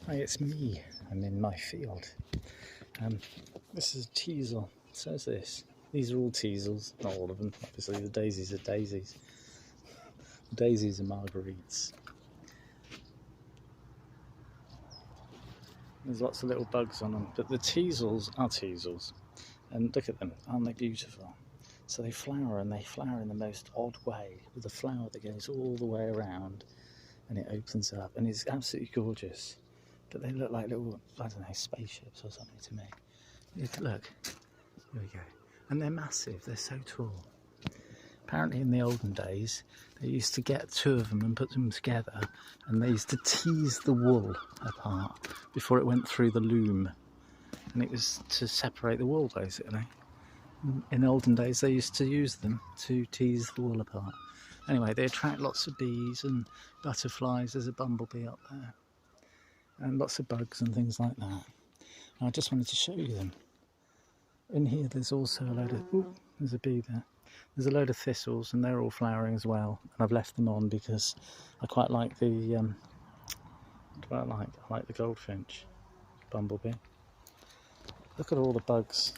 Hi, it's me. I'm in my field. This is a teasel. So is this. These are all teasels, not all of them. Obviously, the daisies are daisies. The daisies are marguerites. There's lots of little bugs on them, but the teasels are teasels. And look at them, aren't they beautiful? So they flower, and they flower in the most odd way, with a flower that goes all the way around and it opens up, and it's absolutely gorgeous. But they look like little, I don't know, spaceships or something to me. Look, here we go. And they're massive, they're so tall. Apparently in the olden days, they used to get two of them and put them together, and they used to tease the wool apart before it went through the loom. And it was to separate the wool, basically. In the olden days, they used to use them to tease the wool apart. Anyway, they attract lots of bees and butterflies. There's a bumblebee up there. And lots of bugs and things like that. And I just wanted to show you them. In here, there's also a load of... Ooh, there's a bee there. There's a load of thistles, and they're all flowering as well. And I've left them on because I quite like the... what do I like? I like the goldfinch bumblebee. Look at all the bugs.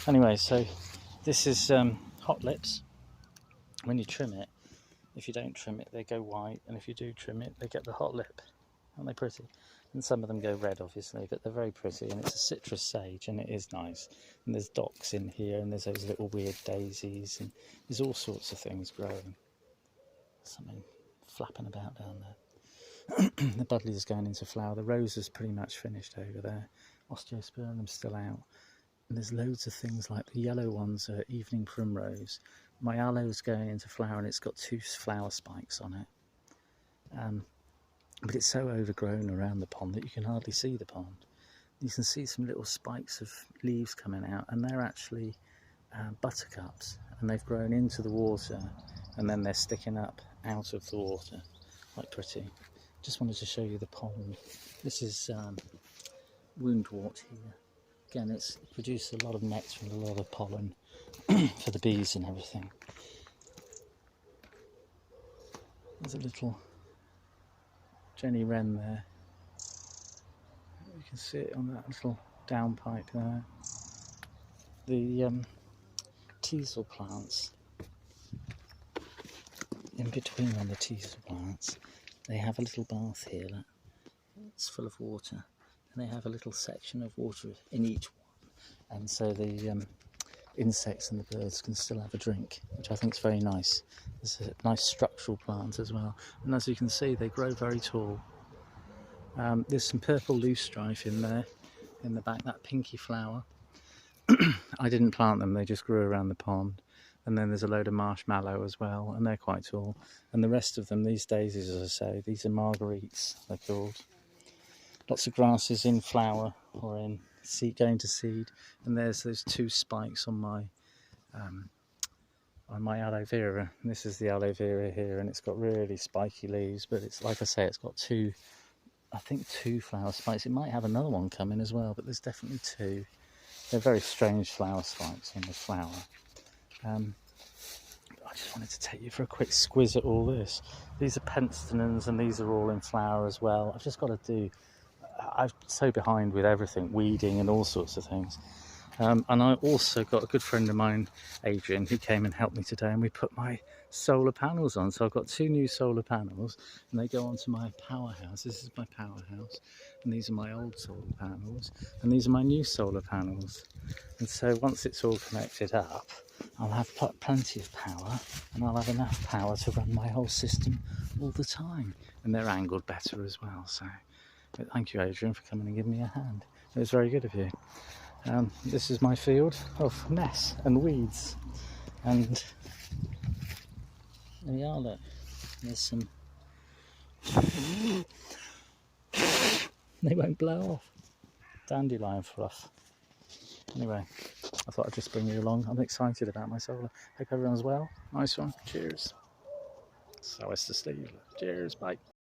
Anyway, so this is hot lips. When you trim it, if you don't trim it, they go white, and if you do trim it, they get the hot lip. Aren't they pretty? And some of them go red, obviously, but they're very pretty, and it's a citrus sage, and it is nice. And there's docks in here, and there's those little weird daisies, and there's all sorts of things growing. Something flapping about down there. The buddleia is going into flower. The rose is pretty much finished over there. Osteospermum's still out. And there's loads of things, like the yellow ones are evening primrose. My aloe's going into flower, and it's got 2 flower spikes on it. But it's so overgrown around the pond that you can hardly see the pond. You can see some little spikes of leaves coming out, and they're actually buttercups, and they've grown into the water, and then they're sticking up out of the water. Quite pretty. Just wanted to show you the pond. This is woundwort here. Again, it produces a lot of nectar and a lot of pollen for the bees and everything. There's a little Jenny Wren there. You can see it on that little downpipe there. The teasel plants, in between on the teasel plants, they have a little bath here that's full of water, and they have a little section of water in each one, and so the insects and the birds can still have a drink, which I think is very nice. There's a nice structural plant as well, and as you can see, they grow very tall. There's some purple loosestrife in there, in the back, that pinky flower. I didn't plant them, they just grew around the pond. And then there's a load of marshmallow as well, and they're quite tall. And the rest of them, these daisies, as I say, these are marguerites, they're called. Lots of grasses in flower or in seed, going to seed. And there's those 2 spikes on my aloe vera. And this is the aloe vera here, and it's got really spiky leaves, but it's, like I say, it's got 2 flower spikes. It might have another one coming as well, but there's definitely 2. They're very strange flower spikes on the flower. I just wanted to take you for a quick squiz at all this. These are penstemons, and these are all in flower as well. I've just got to do... I'm so behind with everything, weeding and all sorts of things. And I also got a good friend of mine, Adrian, who came and helped me today, and we put my solar panels on. So I've got 2 new solar panels, and they go onto my powerhouse. This is my powerhouse, and these are my old solar panels, and these are my new solar panels. And so once it's all connected up, I'll have plenty of power, and I'll have enough power to run my whole system all the time. And they're angled better as well. So thank you, Adrian, for coming and giving me a hand. It was very good of you. This is my field of mess and weeds, and there we are. Look, there's some. They won't blow off. Dandelion fluff. Anyway, I thought I'd just bring you along. I'm excited about my solar. Hope everyone's well. Nice one. Cheers. So is to Steve. Cheers. Bye.